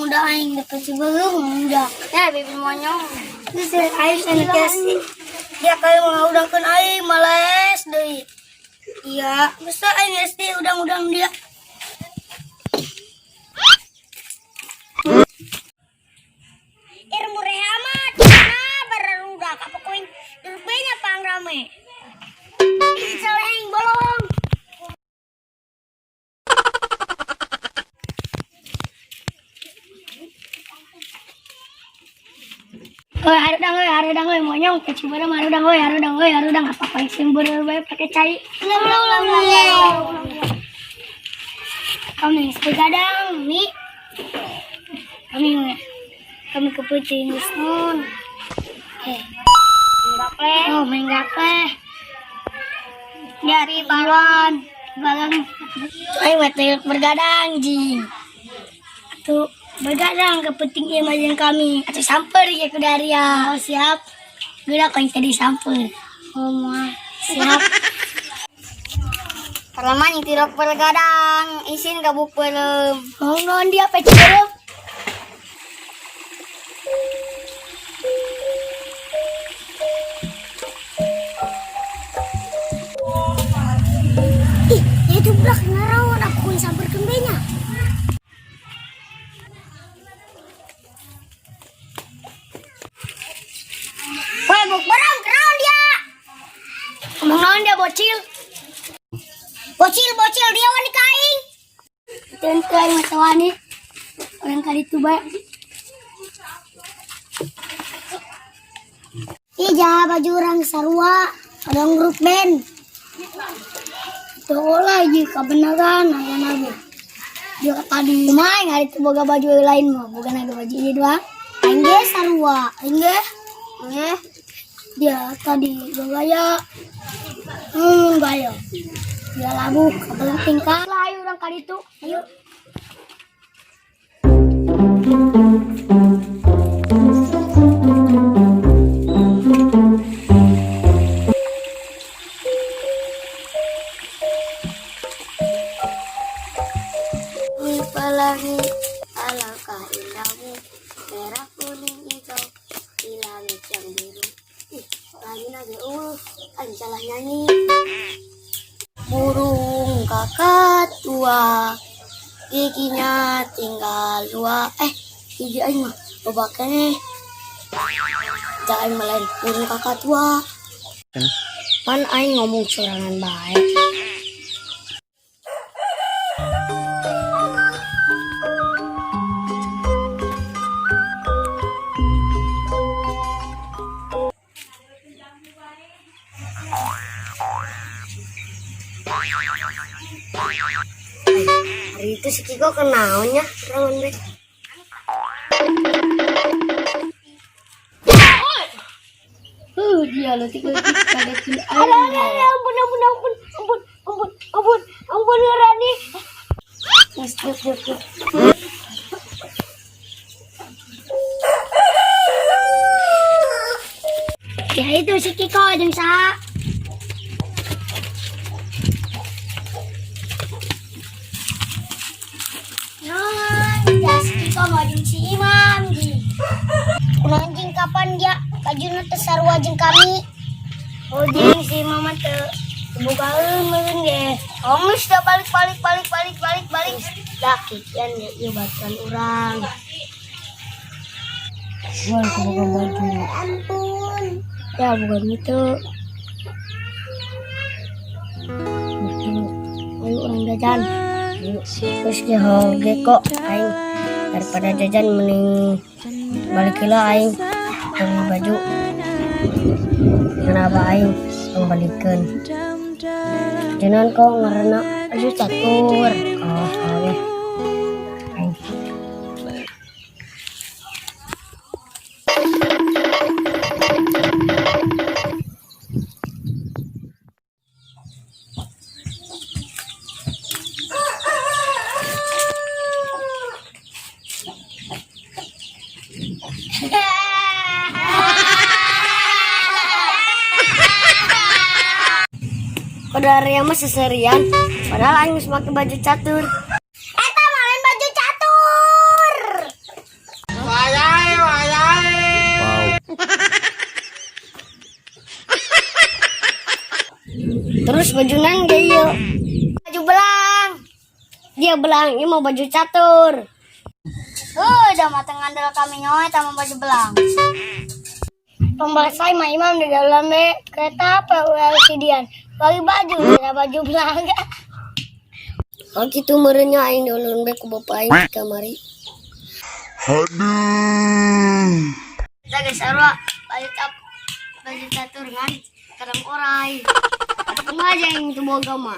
Udah aing dapat sebelum udah. Ya bibi monyong. Terus aing sana kasih. Dia kayak mengudangkan aing males deui. Iya, masa aing SD udang dia. Irmu rehamat. Nah, bararudak apa koin derbenya pangrame. Salah aing bolong. Harudang monyong kecil bareng harudang apa sembur bae pakai cai. Kami segadang mi. Kami kepiting nun. Main gaple. Dari balon. Ayo bergadang jing. Tuh bergadang kepiting ieu majeng kami. Atuh samper ya ke daria. Oh, siap. Geura koin tadi samper. Oh mah siap. Karena yang tidak bergadang, isin gabuk belum. Oh non dia pecel. Itu blak ngarawan aku kun samper kembenya. Woi, buk barang kerawan dia. Ngomong naon dia bocil. Bocil dia wani kaing. Teun kaing mata wani. Orang kali itu bae. Ija baju orang sarua, orang grup band. Tuh lagi kebenaran naga. Dia tadi main hari itu boga baju lain mah, bukan ada baju ini doang. Aing ge sarua, aing ge. Dia tadi gaya. Gaya. Dia labu, kebelah tingkah. Ayo orang kali itu, ayo. Pelangi, alangkah indahmu, merah kuning hijau di langit yang biru. Lagi naga aing salah nyanyi. Burung kakak tua, giginya tinggal 2. Gigi aing mah bobaknya tak aing melain burung kakak tua. Pan aing ngomong sorangan baik. Hari itu si Kiko kenaonnya rawan be. Dia lo tiga kaget dulu. Ampun Rani. Ya itu si Kiko jeung saha. Si Imam di anjing kapan dia kajuna tesarua jeung kami. Oh jeung si Imam teh bukaeun meureun ge. Omis da balik. Da kikian ya ieu baturan urang. Wah, bukan baju. Ampun. Ya bukan itu. Ayo orang jajan. Terus dia hoge kok aing daripada jajan mending balik lah aing beli baju. Kenapa aing membalikkan? Jangan kok ngarana aduh catur. Oh, oke. Aing. kudaria mah seserian. Padahal aing geus make baju catur. Eta malen baju catur. Terus bajunan ge ieu. Baju belang. Dia belang, ieu mau baju catur. Udah mateng ngandel kami nyoy sama baju belang. Pembalasai mah imam di dalam kereta apa LCD-an. Bagi baju, ada baju belang. Oh gitu merenya aing ulun be ku bapak aing di kamari. Aduh. Kita geus sarua baju catur ngan kadang orai. Atau aja yang itu boga mah.